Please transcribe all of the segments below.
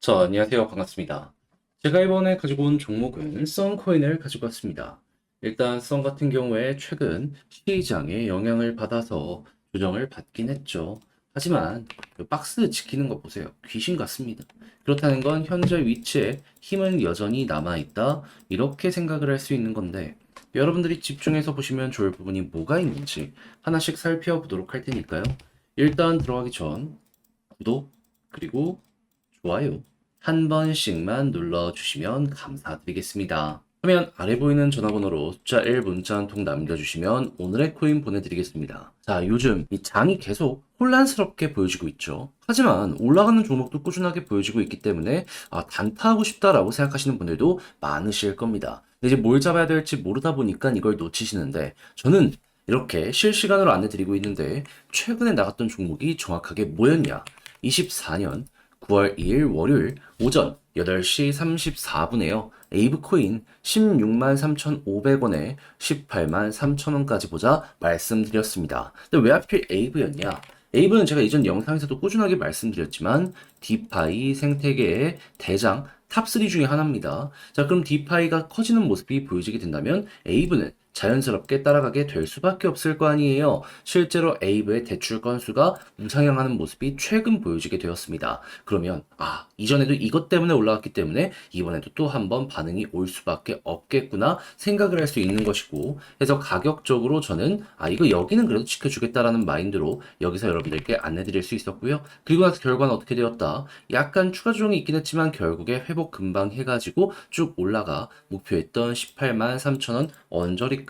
자, 안녕하세요. 반갑습니다. 제가 이번에 가지고 온 종목은 썬코인을 가지고 왔습니다. 일단 썬 같은 경우에 최근 시장의 영향을 받아서 조정을 받긴 했죠. 하지만 그 박스 지키는 거 보세요. 귀신 같습니다. 그렇다는 건 현재 위치에 힘은 여전히 남아있다. 이렇게 생각을 할 수 있는 건데 여러분들이 집중해서 보시면 좋을 부분이 뭐가 있는지 하나씩 살펴보도록 할 테니까요. 일단 들어가기 전 구독 그리고 좋아요 한 번씩만 눌러주시면 감사드리겠습니다. 화면 아래 보이는 전화번호로 숫자 1 문자 한 통 남겨주시면 오늘의 코인 보내드리겠습니다. 자, 요즘 이 장이 계속 혼란스럽게 보여지고 있죠. 하지만 올라가는 종목도 꾸준하게 보여지고 있기 때문에 단타하고 싶다라고 생각하시는 분들도 많으실 겁니다. 근데 이제 뭘 잡아야 될지 모르다 보니까 이걸 놓치시는데 저는 이렇게 실시간으로 안내드리고 있는데 최근에 나갔던 종목이 정확하게 뭐였냐? 24년 9월 2일 월요일 오전 8시 34분에요. 에이브코인 16만 3,500원에 18만 3천원까지 보자 말씀드렸습니다. 근데 왜 하필 에이브였냐? 에이브는 제가 이전 영상에서도 꾸준하게 말씀드렸지만 디파이 생태계의 대장 탑3 중에 하나입니다. 자, 그럼 디파이가 커지는 모습이 보여지게 된다면 에이브는 자연스럽게 따라가게 될 수밖에 없을 거 아니에요. 실제로 에이브의 대출 건수가 우상향하는 모습이 최근 보여지게 되었습니다. 그러면 이전에도 이것 때문에 올라갔기 때문에 이번에도 또 한 번 반응이 올 수밖에 없겠구나 생각을 할 수 있는 것이고, 그래서 가격적으로 저는 이거 여기는 그래도 지켜주겠다라는 마인드로 여기서 여러분들께 안내드릴 수 있었고요. 그리고 나서 결과는 어떻게 되었다? 약간 추가 조정이 있긴 했지만 결국에 회복 금방 해가지고 쭉 올라가 목표했던 18만 3천원 언저리까지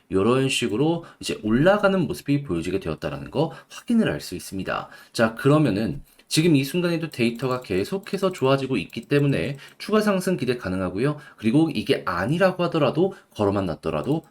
이런 식으로 이제 올라가는 모습이 보여지게 되었다라는 거 확인을 할 수 있습니다. 자, 그러면은 지금 이 순간에도 데이터가 계속해서 좋아지고 있기 때문에 추가 상승 기대 가능하고요. 그리고 이게 아니라고 하더라도 걸어만 놨더라도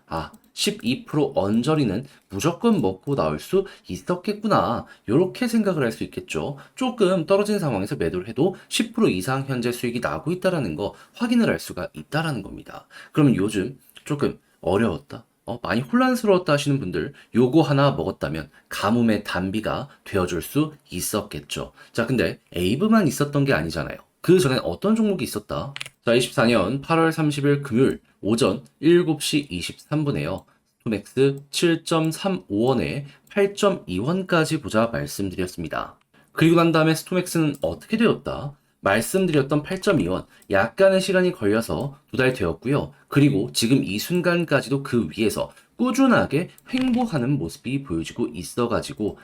12% 언저리는 무조건 먹고 나올 수 있었겠구나. 이렇게 생각을 할 수 있겠죠. 조금 떨어진 상황에서 매도를 해도 10% 이상 현재 수익이 나고 있다라는 거 확인을 할 수가 있다라는 겁니다. 그러면 요즘 조금 어려웠다. 많이 혼란스러웠다 하시는 분들 요거 하나 먹었다면 가뭄의 단비가 되어줄 수 있었겠죠. 자, 근데 에이브만 있었던 게 아니잖아요. 그 전엔 어떤 종목이 있었다? 자, 24년 8월 30일 금요일 오전 7시 23분에요. 스토맥스 7.35원에 8.2원까지 보자 말씀드렸습니다. 그리고 난 다음에 스토맥스는 어떻게 되었다? 말씀드렸던 8.2원 약간의 시간이 걸려서 두 달 되었고요. 그리고 지금 이 순간까지도 그 위에서 꾸준하게 횡보하는 모습이 보여지고 있어가지고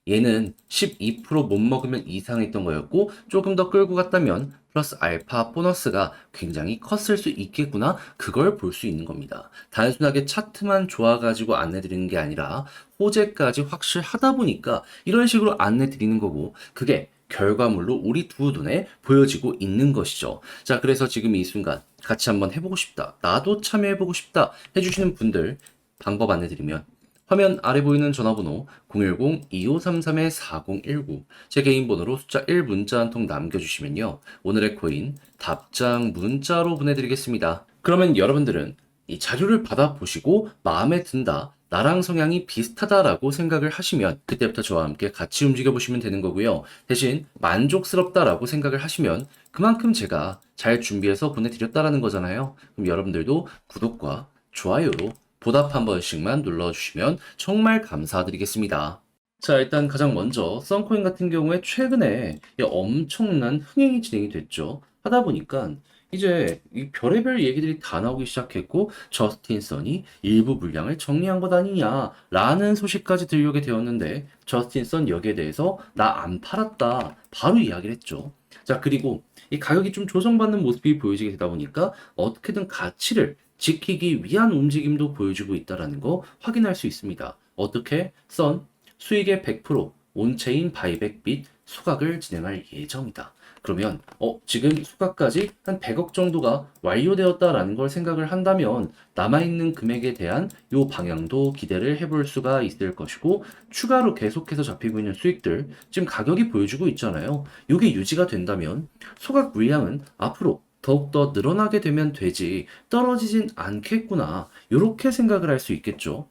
얘는 12%못 먹으면 이상했던 거였고 조금 더 끌고 갔다면 플러스 알파 보너스가 굉장히 컸을 수 있겠구나, 그걸 볼 수 있는 겁니다. 단순하게 차트만 좋아가지고 안내드리는 게 아니라 호재까지 확실하다 보니까 이런 식으로 안내드리는 거고, 그게 결과물로 우리 두 눈에 보여지고 있는 것이죠. 자, 그래서 지금 이 순간 같이 한번 해보고 싶다, 나도 참여해보고 싶다 해주시는 분들 방법 안내드리면 화면 아래 보이는 전화번호 010-2533-4019 제 개인 번호로 숫자 1 문자 한 통 남겨주시면요, 오늘의 코인 답장 문자로 보내드리겠습니다. 그러면 여러분들은 이 자료를 받아보시고 마음에 든다, 나랑 성향이 비슷하다라고 생각을 하시면 그때부터 저와 함께 같이 움직여 보시면 되는 거고요. 대신 만족스럽다라고 생각을 하시면 그만큼 제가 잘 준비해서 보내드렸다라는 거잖아요. 그럼 여러분들도 구독과 좋아요로 보답 한 번씩만 눌러주시면 정말 감사드리겠습니다. 자, 일단 가장 먼저 썬코인 같은 경우에 최근에 엄청난 흥행이 진행이 됐죠. 하다 보니까 이제 이 별의별 얘기들이 다 나오기 시작했고, 저스틴 선이 일부 물량을 정리한 것 아니냐 라는 소식까지 들려오게 되었는데, 저스틴 선 여기에 대해서 나 안 팔았다 바로 이야기를 했죠. 자, 그리고 이 가격이 좀 조정받는 모습이 보여지게 되다 보니까 어떻게든 가치를 지키기 위한 움직임도 보여주고 있다는 거 확인할 수 있습니다. 어떻게? 선 수익의 100% 온체인 바이백 및 수각을 진행할 예정이다. 그러면 지금 수각까지 한 100억 정도가 완료되었다라는 걸 생각을 한다면 남아있는 금액에 대한 요 방향도 기대를 해볼 수가 있을 것이고, 추가로 계속해서 잡히고 있는 수익들 지금 가격이 보여주고 있잖아요. 이게 유지가 된다면 수각 물량은 앞으로 더욱더 늘어나게 되면 되지 떨어지진 않겠구나, 이렇게 생각을 할 수 있겠죠.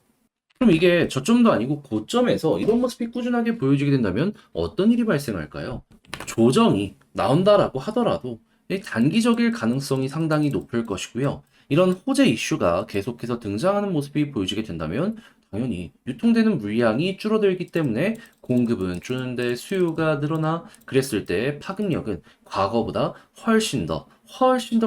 그럼 이게 저점도 아니고 고점에서 이런 모습이 꾸준하게 보여지게 된다면 어떤 일이 발생할까요? 조정이 나온다라고 하더라도 이 단기적일 가능성이 상당히 높을 것이고요. 이런 호재 이슈가 계속해서 등장하는 모습이 보여지게 된다면 당연히 유통되는 물량이 줄어들기 때문에 공급은 줄는데 수요가 늘어나 그랬을 때 파급력은 과거보다 훨씬 더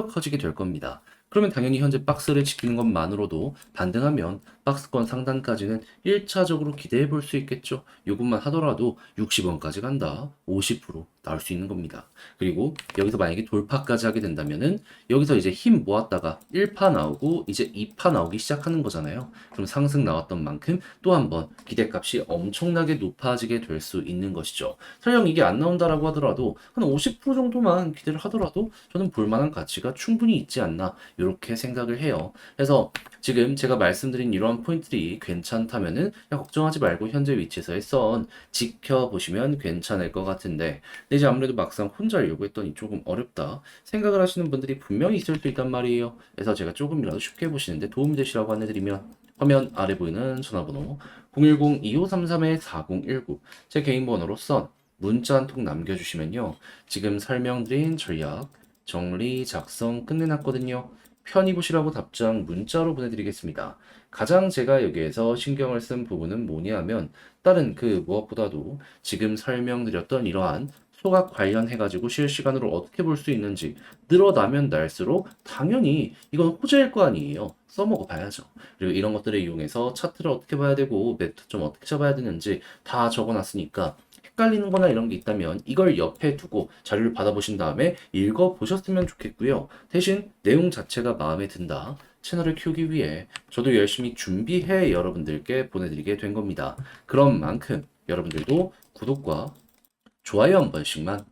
커지게 될 겁니다. 그러면 당연히 현재 박스를 지키는 것만으로도 반등하면 박스권 상단까지는 1차적으로 기대해 볼 수 있겠죠. 이것만 하더라도 60원까지 간다. 50% 나올 수 있는 겁니다. 그리고 여기서 만약에 돌파까지 하게 된다면은 여기서 이제 힘 모았다가 1파 나오고 이제 2파 나오기 시작하는 거잖아요. 그럼 상승 나왔던 만큼 또 한번 기대값이 엄청나게 높아지게 될 수 있는 것이죠. 설령 이게 안 나온다라고 하더라도 한 50% 정도만 기대를 하더라도 저는 볼만한 가치가 충분히 있지 않나 이렇게 생각을 해요. 그래서 지금 제가 말씀드린 이러한 포인트들이 괜찮다면은 그냥 걱정하지 말고 현재 위치에서의 선 지켜보시면 괜찮을 것 같은데 근데 이제 아무래도 막상 혼자 하려고 했더니 조금 어렵다 생각을 하시는 분들이 분명히 있을 수 있단 말이에요. 그래서 제가 조금이라도 쉽게 보시는데 도움이 되시라고 안내드리면 화면 아래 보이는 전화번호 010-2533-4019 제 개인 번호로 선 문자 한 통 남겨주시면요. 지금 설명드린 전략 정리 작성 끝내놨거든요. 편히 보시라고 답장 문자로 보내드리겠습니다. 가장 제가 여기에서 신경을 쓴 부분은 뭐냐 하면 다른 그 무엇보다도 지금 설명드렸던 이러한 소각 관련해가지고 실시간으로 어떻게 볼 수 있는지 늘어나면 날수록 당연히 이건 호재일 거 아니에요. 써먹어 봐야죠. 그리고 이런 것들을 이용해서 차트를 어떻게 봐야 되고 매트 좀 어떻게 잡아야 되는지 다 적어놨으니까 헷갈리는 거나 이런 게 있다면 이걸 옆에 두고 자료를 받아보신 다음에 읽어보셨으면 좋겠고요. 대신 내용 자체가 마음에 든다. 채널을 키우기 위해 저도 열심히 준비해 여러분들께 보내드리게 된 겁니다. 그런 만큼 여러분들도 구독과 좋아요 한 번씩만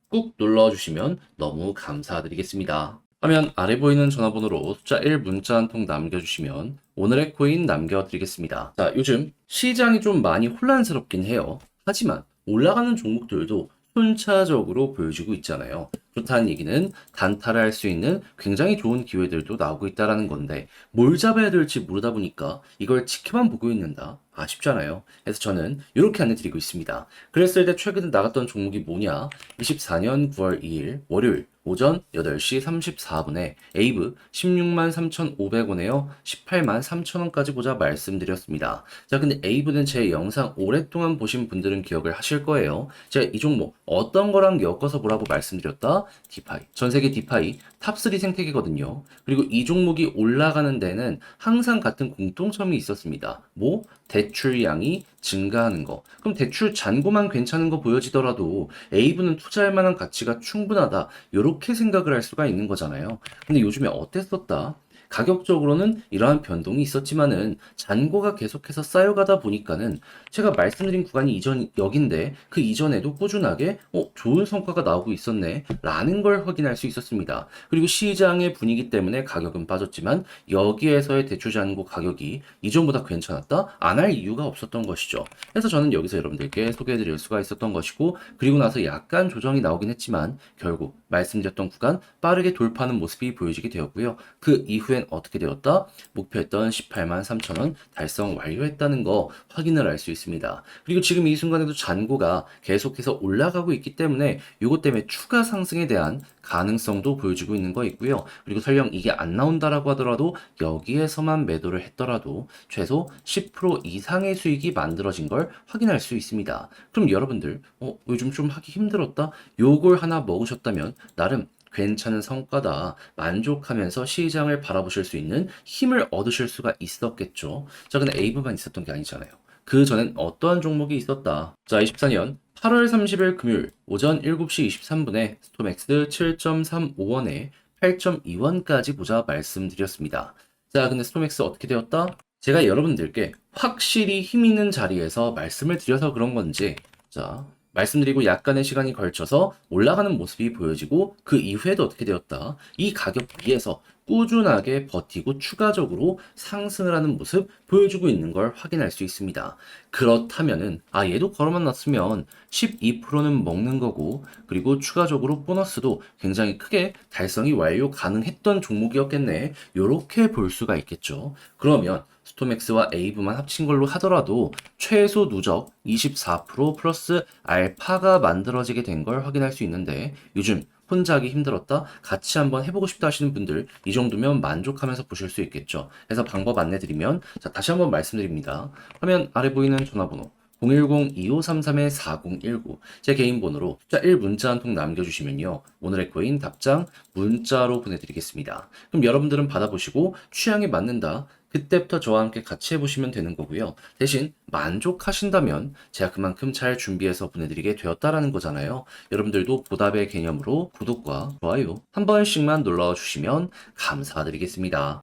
꾹 눌러주시면 너무 감사드리겠습니다. 화면 아래 보이는 전화번호로 숫자 1 문자 한 통 남겨주시면 오늘의 코인 남겨드리겠습니다. 자, 요즘 시장이 좀 많이 혼란스럽긴 해요. 하지만 올라가는 종목들도 순차적으로 보여지고 있잖아요. 그렇다는 얘기는 단타를 할 수 있는 굉장히 좋은 기회들도 나오고 있다는 건데 뭘 잡아야 될지 모르다 보니까 이걸 지켜만 보고 있는다. 아쉽잖아요. 그래서 저는 이렇게 안내드리고 있습니다. 그랬을 때 최근에 나갔던 종목이 뭐냐? 24년 9월 2일 월요일 오전 8시 34분에 에이브 16만 3,500원에요. 18만 3천원까지 보자 말씀드렸습니다. 자, 근데 에이브는 제 영상 오랫동안 보신 분들은 기억을 하실 거예요. 제가 이 종목 어떤 거랑 엮어서 보라고 말씀드렸다? 디파이. 전 세계 디파이 탑3 생태계거든요. 그리고 이 종목이 올라가는 데는 항상 같은 공통점이 있었습니다. 뭐? 대출량이 증가하는 거. 그럼 대출 잔고만 괜찮은 거 보여지더라도 에이브는 투자할 만한 가치가 충분하다. 이렇게 생각을 할 수가 있는 거잖아요. 근데 요즘에 어땠었다? 가격적으로는 이러한 변동이 있었지만은 잔고가 계속해서 쌓여가다 보니까는 제가 말씀드린 구간이 이전 여긴데 그 이전에도 꾸준하게 좋은 성과가 나오고 있었네 라는 걸 확인할 수 있었습니다. 그리고 시장의 분위기 때문에 가격은 빠졌지만 여기에서의 대출 잔고 가격이 이전보다 괜찮았다? 안 할 이유가 없었던 것이죠. 그래서 저는 여기서 여러분들께 소개해드릴 수가 있었던 것이고 그리고 나서 약간 조정이 나오긴 했지만 결국 말씀드렸던 구간 빠르게 돌파하는 모습이 보여지게 되었고요. 그 이후엔 어떻게 되었다? 목표했던 18만 3천원 달성 완료했다는 거 확인을 할 수 있습니다. 그리고 지금 이 순간에도 잔고가 계속해서 올라가고 있기 때문에 이것 때문에 추가 상승에 대한 가능성도 보여주고 있는 거 있고요. 그리고 설령 이게 안 나온다라고 하더라도 여기에서만 매도를 했더라도 최소 10% 이상의 수익이 만들어진 걸 확인할 수 있습니다. 그럼 여러분들 요즘 좀 하기 힘들었다? 요걸 하나 먹으셨다면 나름 괜찮은 성과다. 만족하면서 시장을 바라보실 수 있는 힘을 얻으실 수가 있었겠죠. 자, 근데 에이브만 있었던 게 아니잖아요. 그 전엔 어떠한 종목이 있었다. 자, 24년 8월 30일 금요일 오전 7시 23분에 스톰엑스 7.35원에 8.2원까지 보자 말씀드렸습니다. 자, 근데 스톰엑스 어떻게 되었다? 제가 여러분들께 확실히 힘 있는 자리에서 말씀을 드려서 그런 건지 자, 말씀드리고 약간의 시간이 걸쳐서 올라가는 모습이 보여지고 그 이후에도 어떻게 되었다? 이 가격 위에서 꾸준하게 버티고 추가적으로 상승을 하는 모습 보여주고 있는 걸 확인할 수 있습니다. 그렇다면은 얘도 걸어만 놨으면 12%는 먹는 거고, 그리고 추가적으로 보너스도 굉장히 크게 달성이 완료 가능했던 종목이었겠네. 요렇게 볼 수가 있겠죠. 그러면 스토맥스와 에이브만 합친 걸로 하더라도 최소 누적 24% 플러스 알파가 만들어지게 된 걸 확인할 수 있는데, 요즘 혼자 하기 힘들었다? 같이 한번 해보고 싶다 하시는 분들, 이 정도면 만족하면서 보실 수 있겠죠. 그래서 방법 안내드리면, 자, 다시 한번 말씀드립니다. 화면 아래 보이는 전화번호 010-2533-4019, 제 개인 번호로 숫자 1 문자 한 통 남겨주시면요, 오늘의 코인 답장 문자로 보내드리겠습니다. 그럼 여러분들은 받아보시고 취향에 맞는다, 그때부터 저와 함께 같이 해보시면 되는 거고요. 대신 만족하신다면 제가 그만큼 잘 준비해서 보내드리게 되었다라는 거잖아요. 여러분들도 보답의 개념으로 구독과 좋아요 한 번씩만 눌러주시면 감사드리겠습니다.